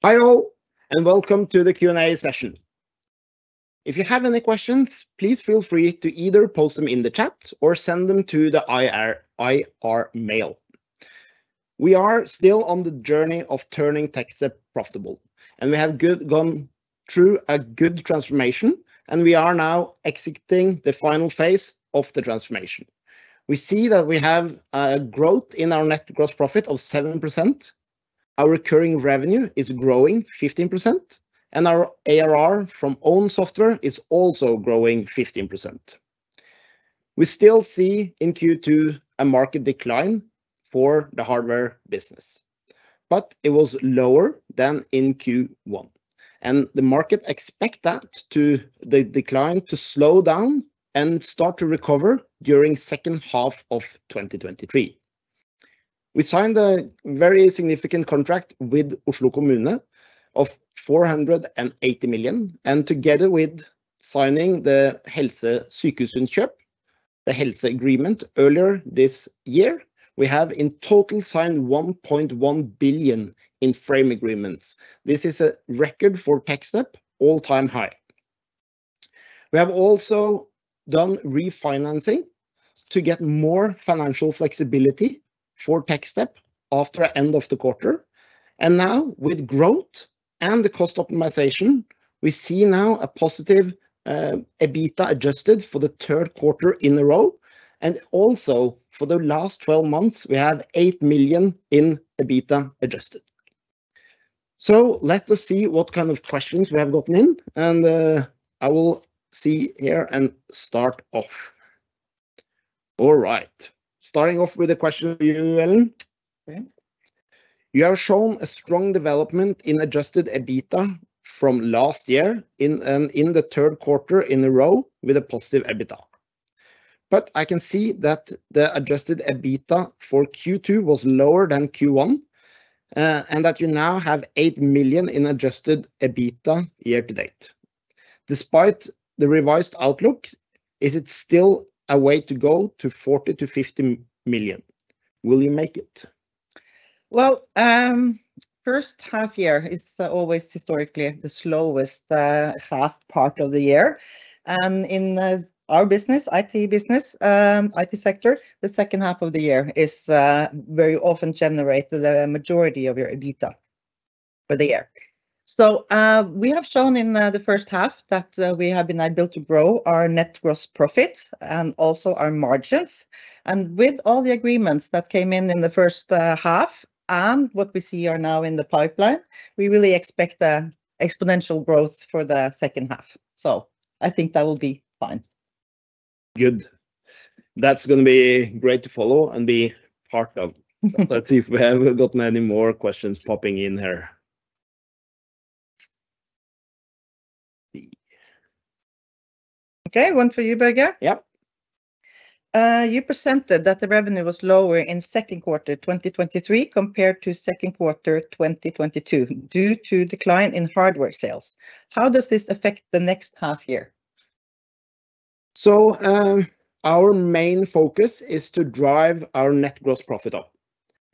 Hi all, and welcome to the Q&A session. If you have any questions, please feel free to either post them in the chat or send them to the IR mail. We are still on the journey of turning Techstep profitable, and we have gone through a good transformation, and we are now exiting the final phase of the transformation. We see that we have a growth in our net gross profit of 7%. Our recurring revenue is growing 15%, and our ARR from own software is also growing 15%. We still see in Q2 a market decline for the hardware business, but it was lower than in Q1. And the market expect the decline to slow down and start to recover during second half of 2023. We signed a very significant contract with Oslo Kommune of 480 million, and together with signing the Helse Sykehusinnkjøp, the Helse agreement earlier this year, we have in total signed 1.1 billion in frame agreements. This is a record for Techstep, all-time high. We have also done refinancing to get more financial flexibility for Techstep after the end of the quarter. And now with growth and the cost optimization, we see now a positive EBITDA adjusted for the third quarter in a row. And also for the last 12 months, we have 8 million in EBITDA adjusted. So let us see what kind of questions we have gotten in. And I will see here and start off. All right. Starting off with a question for you, Ellen. Okay. You have shown a strong development in adjusted EBITDA from last year in the third quarter in a row with a positive EBITDA. But I can see that the adjusted EBITDA for Q2 was lower than Q1, and that you now have 8 million in adjusted EBITDA year to date. Despite the revised outlook, is it still a way to go to 40 to 50 million? Will you make it? Well, first half year is always historically the slowest half part of the year. And in our business, IT sector, the second half of the year is very often generated the majority of your EBITDA for the year. So we have shown in the first half that we have been able to grow our net gross profit and also our margins. And with all the agreements that came in the first half and what we see are now in the pipeline, we really expect exponential growth for the second half. So I think that will be fine. Good. That's going to be great to follow and be part of. Let's see if we have gotten any more questions popping in here. Okay, one for you, Børge. Yeah. You presented that the revenue was lower in second quarter 2023 compared to second quarter 2022 due to decline in hardware sales. How does this affect the next half year? So our main focus is to drive our net gross profit up.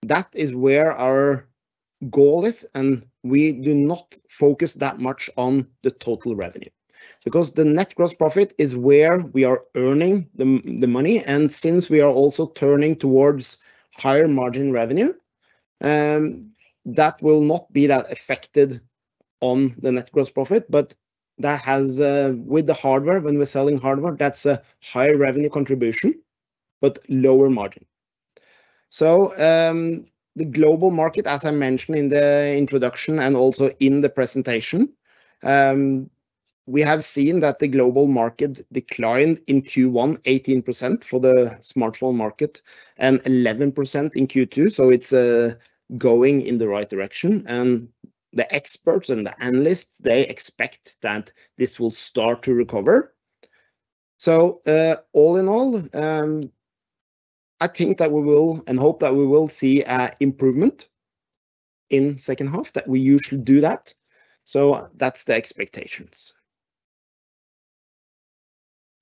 That is where our goal is, and we do not focus that much on the total revenue. Because the net gross profit is where we are earning the money, and since we are also turning towards higher margin revenue, that will not be that affected on the net gross profit, but that has, with the hardware, when we're selling hardware, that's a higher revenue contribution, but lower margin. So the global market, as I mentioned in the introduction and also in the presentation, we have seen that the global market declined in Q1 18% for the smartphone market and 11% in Q2. So it's going in the right direction. And the experts and the analysts, they expect that this will start to recover. So all in all, I think that we will and hope that we will see an improvement in second half, that we usually do that. So that's the expectations.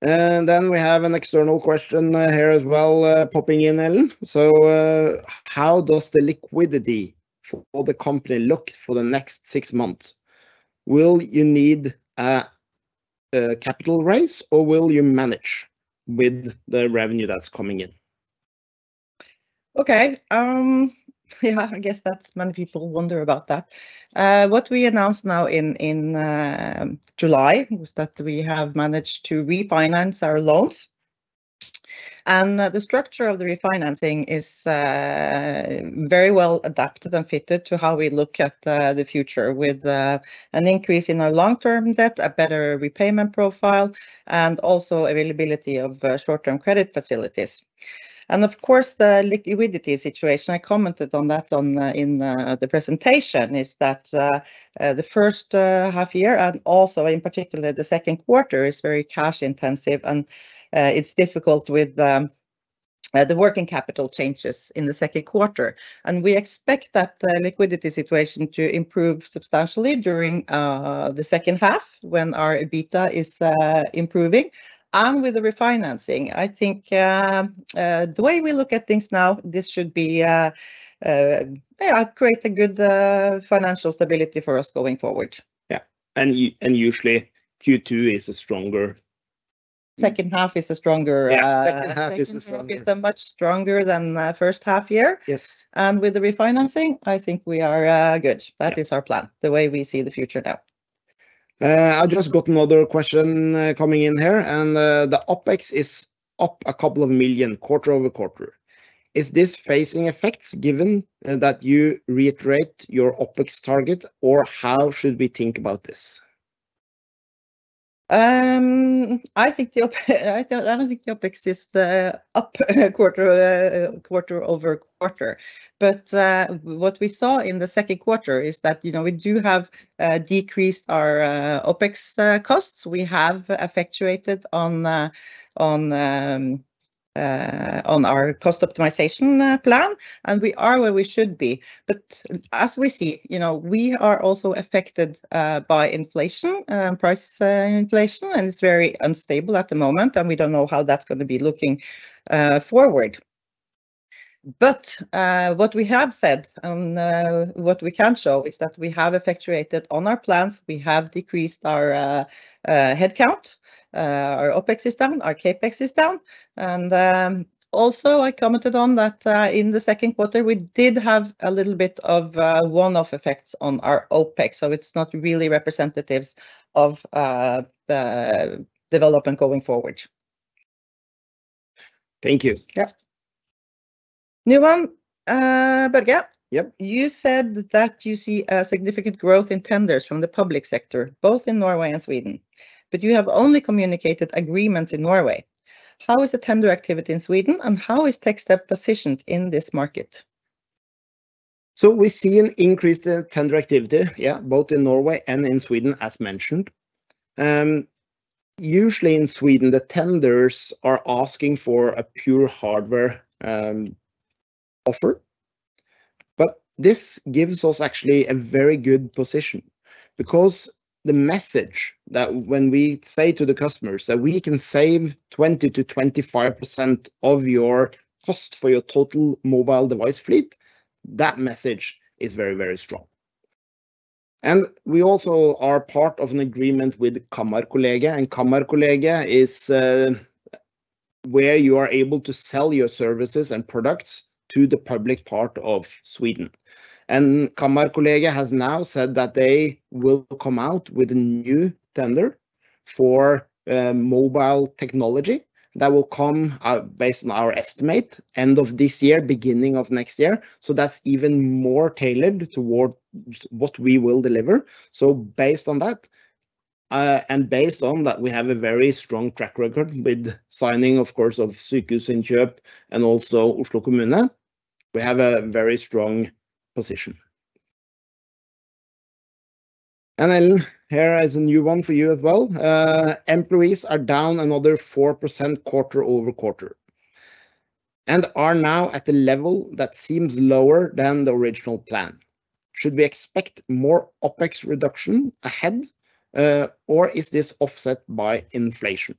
And then we have an external question here as well, popping in, Ellen. So how does the liquidity for the company look for the next 6 months? Will you need a capital raise, or will you manage with the revenue that's coming in? Okay. Yeah, I guess that's many people wonder about that. What we announced now in July was that we have managed to refinance our loans. And the structure of the refinancing is very well adapted and fitted to how we look at the future, with an increase in our long-term debt, a better repayment profile, and also availability of short-term credit facilities. And of course, the liquidity situation, I commented on that in the presentation, is that the first half year, and also in particular the second quarter, is very cash intensive, and it's difficult with the working capital changes in the second quarter. And we expect that liquidity situation to improve substantially during the second half, when our EBITDA is improving. And with the refinancing, I think the way we look at things now, this should be create a good financial stability for us going forward. Yeah, and usually Q2 is a stronger. Second half is a stronger. Second half is much stronger than first half year. Yes. And with the refinancing, I think we are good. That is our plan, the way we see the future now. I just got another question coming in here, and the OpEx is up a couple of million quarter-over-quarter. Is this phasing effects given that you reiterate your OpEx target, or how should we think about this? I think I don't think the OpEx is up quarter-over-quarter. But what we saw in the second quarter is that, you know, we do have decreased our OpEx costs. We have effectuated on our cost optimization plan, and we are where we should be. But as we see, you know, we are also affected by inflation, price inflation, and it's very unstable at the moment, and we don't know how that's going to be looking forward. But what we have said, and what we can show, is that we have effectuated on our plans. We have decreased our headcount. Our OpEx is down, our CapEx is down. And also I commented on that in the second quarter, we did have a little bit of one-off effects on our OpEx. So it's not really representatives of the development going forward. Thank you. Yeah. New one, Børge. Yep. You said that you see a significant growth in tenders from the public sector, both in Norway and Sweden, but you have only communicated agreements in Norway. How is the tender activity in Sweden, and how is Techstep positioned in this market? So we see an increased tender activity, both in Norway and in Sweden, as mentioned. Usually in Sweden, the tenders are asking for a pure hardware offer, but this gives us actually a very good position, because the message that when we say to the customers that we can save 20 to 25% of your cost for your total mobile device fleet, that message is very, very strong. And we also are part of an agreement with Kammarkollegiet, and Kammarkollegiet is where you are able to sell your services and products to the public part of Sweden. And Kammarkollegiet has now said that they will come out with a new tender for mobile technology that will come out based on our estimate end of this year, beginning of next year. So that's even more tailored toward what we will deliver. So based on that, and based on that, we have a very strong track record with signing, of course, of Sykehusinnkjøp and also Oslo Kommune. We have a very strong position. And then here is a new one for you as well. Employees are down another 4% quarter-over-quarter, and are now at a level that seems lower than the original plan. Should we expect more OpEx reduction ahead, or is this offset by inflation?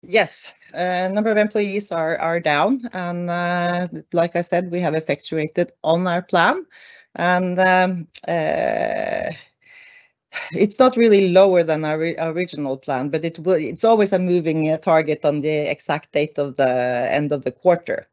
Yes, number of employees are down, and like I said, we have effectuated on our plan, and it's not really lower than our original plan, but it's always a moving target on the exact date of the end of the quarter.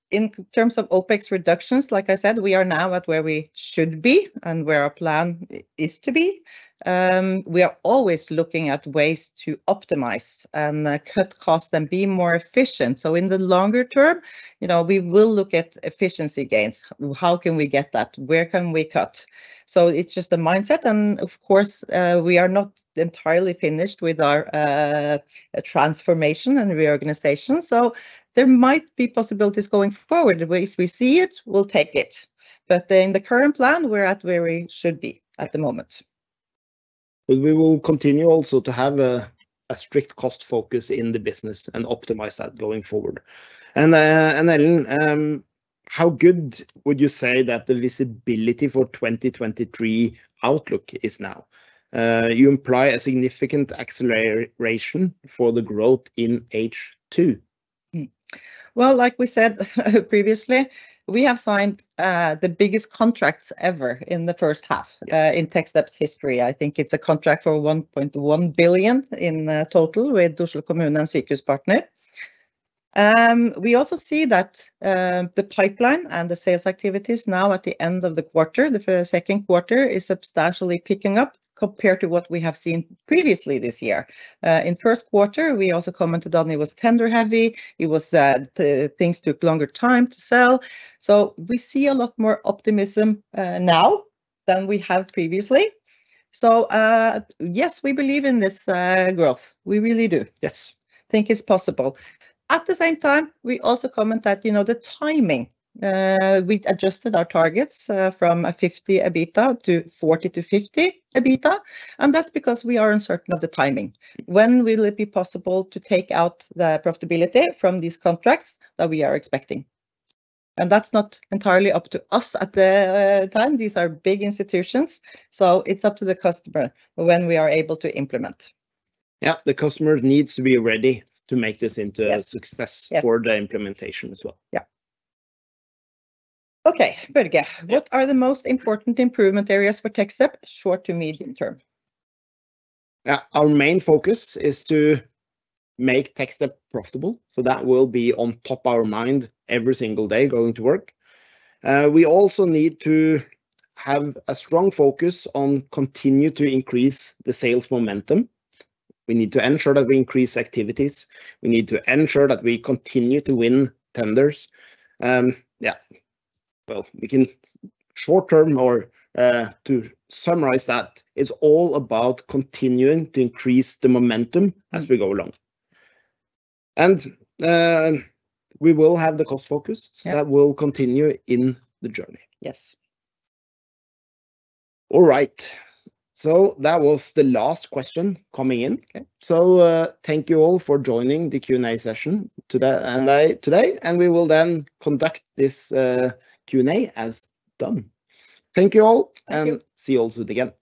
In terms of OpEx reductions, like I said, we are now at where we should be and where our plan is to be. We are always looking at ways to optimize and cut costs and be more efficient. So in the longer term, we will look at efficiency gains. How can we get that? Where can we cut? So it's just a mindset. And of course, we are not entirely finished with our transformation and reorganization. So there might be possibilities going forward. If we see it, we'll take it. But in the current plan, we're at where we should be at the moment. But we will continue also to have a strict cost focus in the business and optimize that going forward. And Ellen, how good would you say that the visibility for 2023 outlook is now? You imply a significant acceleration for the growth in H2. Well, like we said previously, we have signed the biggest contracts ever in the first half in Techstep's history. I think it's a contract for 1.1 billion in total with Oslo Kommune and Sykehuspartner. We also see that the pipeline and the sales activities now at the end of the quarter, the second quarter, is substantially picking up compared to what we have seen previously this year. In first quarter, we also commented on it was tender heavy. It was things took longer time to sell. So we see a lot more optimism now than we have previously. So yes, we believe in this growth. We really do. Yes. Think it's possible. At the same time, we also comment that, the timing, we adjusted our targets from a 50 EBITDA to 40 to 50 EBITDA, and that's because we are uncertain of the timing. When will it be possible to take out the profitability from these contracts that we are expecting? And that's not entirely up to us at the time. These are big institutions, so it's up to the customer when we are able to implement. Yeah, the customer needs to be ready to make this into a success for the implementation as well. Yeah. Okay, Børge, what are the most important improvement areas for Techstep, short to medium term? Yeah, our main focus is to make Techstep profitable. So that will be on top of our mind every single day going to work. We also need to have a strong focus on continue to increase the sales momentum. We need to ensure that we increase activities. We need to ensure that we continue to win tenders. Well, we can short term or to summarize that, is all about continuing to increase the momentum as we go along. And we will have the cost focus, so that will continue in the journey. Yes. All right. So that was the last question coming in. Okay. So thank you all for joining the Q&A session today, and we will then conduct this Q&A as done. Thank you all, and see you all soon again.